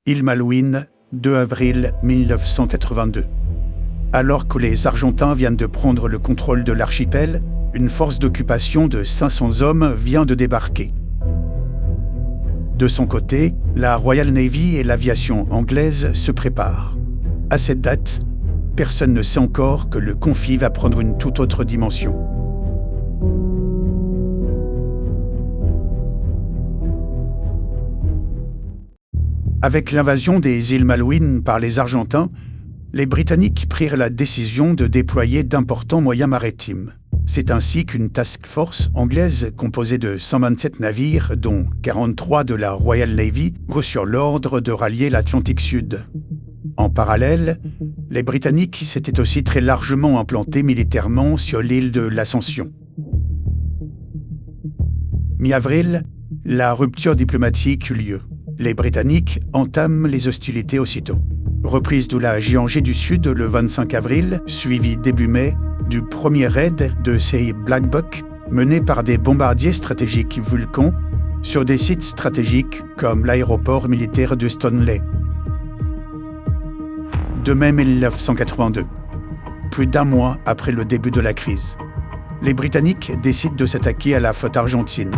Île Malouine, 2 avril 1982. Alors que les Argentins viennent de prendre le contrôle de l'archipel, une force d'occupation de 500 hommes vient de débarquer. De son côté, la Royal Navy et l'aviation anglaise se préparent. À cette date, personne ne sait encore que le conflit va prendre une toute autre dimension. Avec l'invasion des îles Malouines par les Argentins, les Britanniques prirent la décision de déployer d'importants moyens maritimes. C'est ainsi qu'une task force anglaise composée de 127 navires, dont 43 de la Royal Navy, reçurent l'ordre de rallier l'Atlantique Sud. En parallèle, les Britanniques s'étaient aussi très largement implantés militairement sur l'île de l'Ascension. Mi-avril, la rupture diplomatique eut lieu. Les Britanniques entament les hostilités aussitôt. Reprise de la Géorgie du Sud le 25 avril, suivi début mai du premier raid de ces Black Buck mené par des bombardiers stratégiques Vulcan sur des sites stratégiques comme l'aéroport militaire de Stanley. 2 mai 1982, plus d'1 mois après le début de la crise, les Britanniques décident de s'attaquer à la flotte argentine.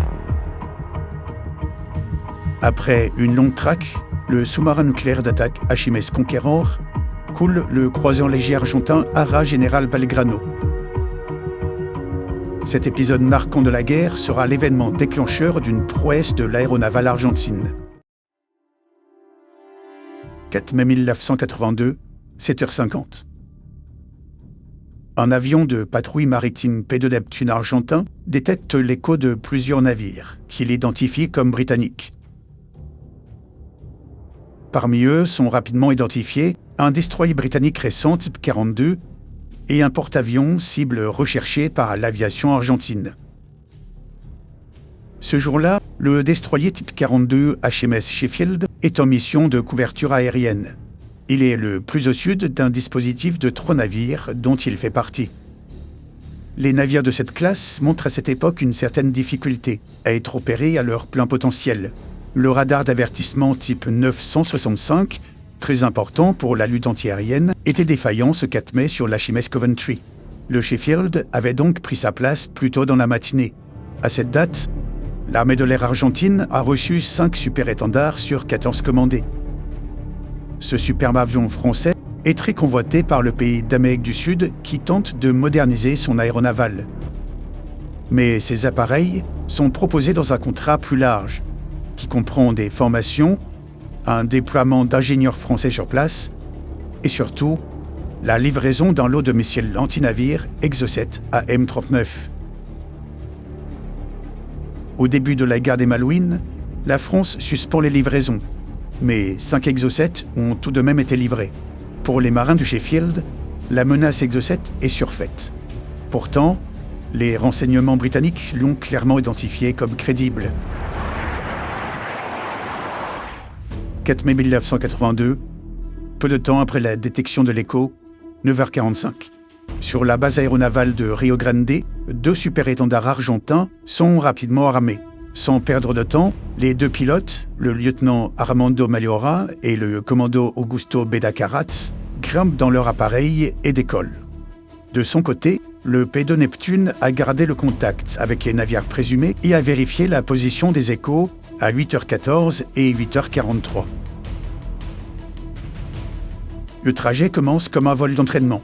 Après une longue traque, le sous-marin nucléaire d'attaque HMS Conqueror coule le croiseur léger argentin Ara General Belgrano. Cet épisode marquant de la guerre sera l'événement déclencheur d'une prouesse de l'aéronavale argentine. 4 mai 1982, 7h50. Un avion de patrouille maritime P2 Neptune argentin détecte l'écho de plusieurs navires, qu'il identifie comme britanniques. Parmi eux sont rapidement identifiés un destroyer britannique récent type 42 et un porte-avions cible recherché par l'aviation argentine. Ce jour-là, le destroyer type 42 HMS Sheffield est en mission de couverture aérienne. Il est le plus au sud d'un dispositif de 3 navires dont il fait partie. Les navires de cette classe montrent à cette époque une certaine difficulté à être opérés à leur plein potentiel. Le radar d'avertissement type 965, très important pour la lutte antiaérienne, était défaillant ce 4 mai sur l'HMS Coventry. Le Sheffield avait donc pris sa place plus tôt dans la matinée. À cette date, l'armée de l'air argentine a reçu 5 super-étendards sur 14 commandés. Ce superbe avion français est très convoité par le pays d'Amérique du Sud qui tente de moderniser son aéronavale. Mais ces appareils sont proposés dans un contrat plus large, qui comprend des formations, un déploiement d'ingénieurs français sur place et surtout la livraison d'un lot de missiles anti-navires Exocet AM-39. Au début de la guerre des Malouines, la France suspend les livraisons, mais 5 Exocet ont tout de même été livrés. Pour les marins du Sheffield, la menace Exocet est surfaite. Pourtant, les renseignements britanniques l'ont clairement identifié comme crédible. 4 mai 1982, peu de temps après la détection de l'écho, 9h45. Sur la base aéronavale de Rio Grande, 2 super-étendards argentins sont rapidement armés. Sans perdre de temps, les 2 pilotes, le lieutenant Armando Maliora et le commando Augusto Bedacaratz, grimpent dans leur appareil et décollent. De son côté, le P2 Neptune a gardé le contact avec les navires présumés et a vérifié la position des échos à 8h14 et 8h43. Le trajet commence comme un vol d'entraînement.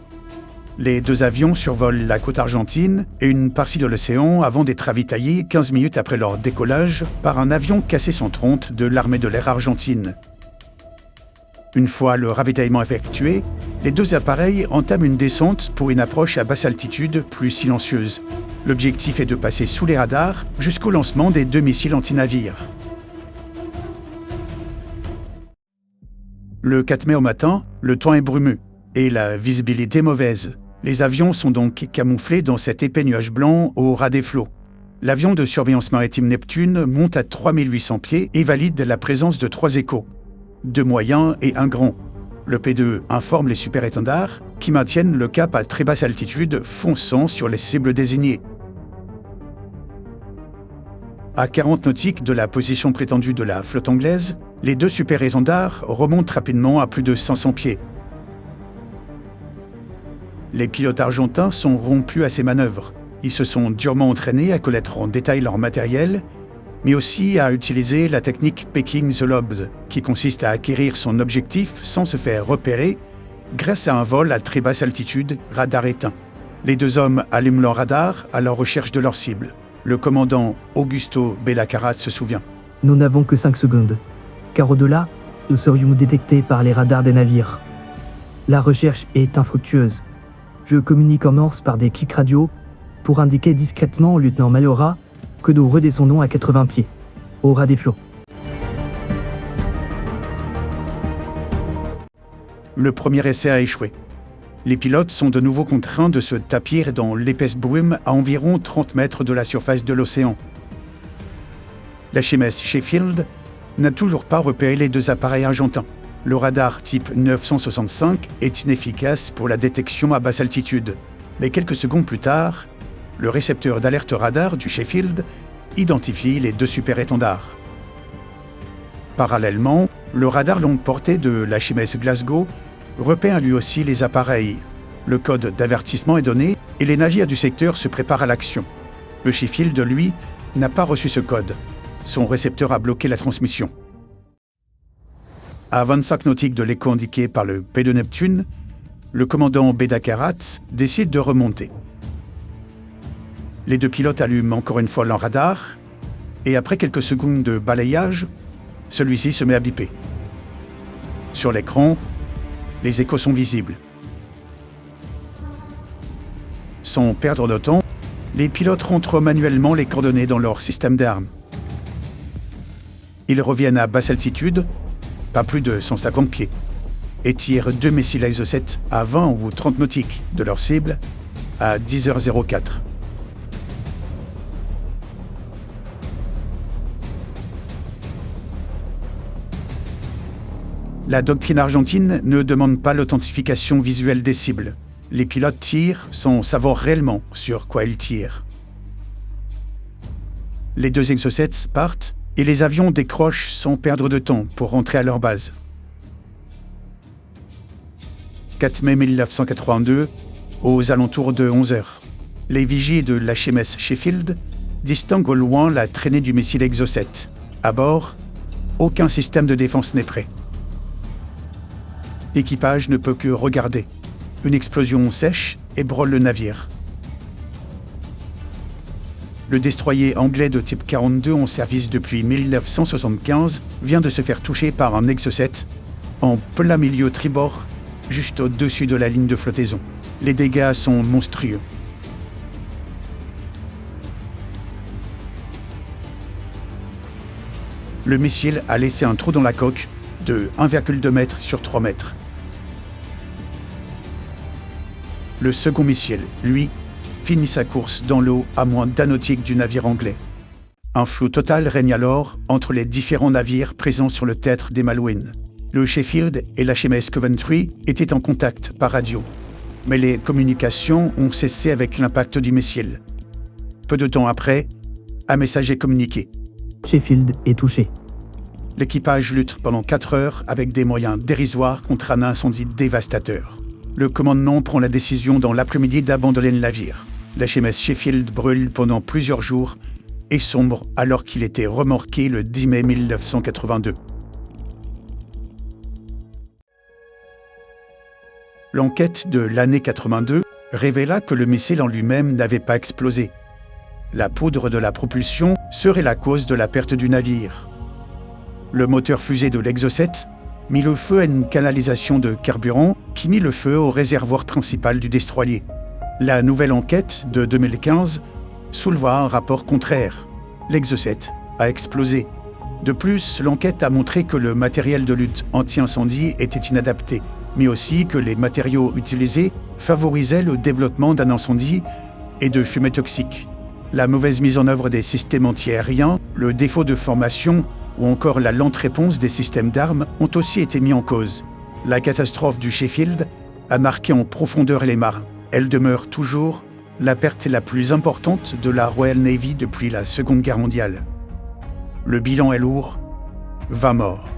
Les 2 avions survolent la côte argentine et une partie de l'océan avant d'être ravitaillés 15 minutes après leur décollage par un avion KC-130 de l'armée de l'air argentine. Une fois le ravitaillement effectué, les 2 appareils entament une descente pour une approche à basse altitude plus silencieuse. L'objectif est de passer sous les radars jusqu'au lancement des 2 missiles anti-navires. Le 4 mai au matin, le temps est brumeux et la visibilité mauvaise. Les avions sont donc camouflés dans cet épais nuage blanc au ras des flots. L'avion de surveillance maritime Neptune monte à 3800 pieds et valide la présence de 3 échos, 2 moyens et 1 grand. Le P2 informe les super-étendards qui maintiennent le cap à très basse altitude, fonçant sur les cibles désignées. À 40 nautiques de la position prétendue de la flotte anglaise, Les deux super-étendards remontent rapidement à plus de 500 pieds. Les pilotes argentins sont rompus à ces manœuvres. Ils se sont durement entraînés à connaître en détail leur matériel, mais aussi à utiliser la technique Picking the Lobes, qui consiste à acquérir son objectif sans se faire repérer grâce à un vol à très basse altitude, radar éteint. Les deux hommes allument leur radar à la recherche de leur cible. Le commandant Augusto Bellaccarat se souvient. Nous n'avons que 5 secondes, car au-delà, nous serions détectés par les radars des navires. La recherche est infructueuse. Je communique en morse par des clics radio pour indiquer discrètement au lieutenant Malhora que nous redescendons à 80 pieds, au ras des flots. Le premier essai a échoué. Les pilotes sont de nouveau contraints de se tapir dans l'épaisse brume à environ 30 mètres de la surface de l'océan. L'HMS Sheffield n'a toujours pas repéré les deux appareils argentins. Le radar type 965 est inefficace pour la détection à basse altitude. Mais quelques secondes plus tard, le récepteur d'alerte radar du Sheffield identifie les deux super-étendards. Parallèlement, le radar longue portée de l'HMS Glasgow repère lui aussi les appareils. Le code d'avertissement est donné et les navires du secteur se préparent à l'action. Le Sheffield, lui, n'a pas reçu ce code. Son récepteur a bloqué la transmission. À 25 nautiques de l'écho indiqué par le P de Neptune, le commandant Bellaccarat décide de remonter. Les deux pilotes allument encore une fois leur radar et après quelques secondes de balayage, celui-ci se met à biper. Sur l'écran, les échos sont visibles. Sans perdre de temps, les pilotes rentrent manuellement les coordonnées dans leur système d'armes. Ils reviennent à basse altitude, pas plus de 150 pieds, et tirent deux missiles Exocet à 20 ou 30 nautiques de leur cible à 10h04. La doctrine argentine ne demande pas l'authentification visuelle des cibles. Les pilotes tirent sans savoir réellement sur quoi ils tirent. Les deux Exocets partent et les avions décrochent sans perdre de temps pour rentrer à leur base. 4 mai 1982, aux alentours de 11h, les vigies de l'HMS Sheffield distinguent au loin la traînée du missile Exocet. À bord, aucun système de défense n'est prêt. L'équipage ne peut que regarder. Une explosion sèche ébranle le navire. Le destroyer anglais de type 42 en service depuis 1975 vient de se faire toucher par un Exocet en plein milieu tribord, juste au-dessus de la ligne de flottaison. Les dégâts sont monstrueux. Le missile a laissé un trou dans la coque de 1,2 m sur 3 mètres. Le second missile, lui, finit sa course dans l'eau à moins d'un nautique du navire anglais. Un flou total règne alors entre les différents navires présents sur le théâtre des Malouines. Le Sheffield et l'HMS Coventry étaient en contact par radio, mais les communications ont cessé avec l'impact du missile. Peu de temps après, un message est communiqué. Sheffield est touché. L'équipage lutte pendant 4 heures avec des moyens dérisoires contre un incendie dévastateur. Le commandement prend la décision dans l'après-midi d'abandonner le navire. L'HMS Sheffield brûle pendant plusieurs jours et sombre alors qu'il était remorqué le 10 mai 1982. L'enquête de l'année 82 révéla que le missile en lui-même n'avait pas explosé. La poudre de la propulsion serait la cause de la perte du navire. Le moteur fusée de l'Exocet mit le feu à une canalisation de carburant qui mit le feu au réservoir principal du destroyer. La nouvelle enquête de 2015 souleva un rapport contraire. L'Exocet a explosé. De plus, l'enquête a montré que le matériel de lutte anti-incendie était inadapté, mais aussi que les matériaux utilisés favorisaient le développement d'un incendie et de fumée toxique. La mauvaise mise en œuvre des systèmes antiaériens, le défaut de formation ou encore la lente réponse des systèmes d'armes ont aussi été mis en cause. La catastrophe du Sheffield a marqué en profondeur les marins. Elle demeure toujours la perte la plus importante de la Royal Navy depuis la Seconde Guerre mondiale. Le bilan est lourd, 20 morts.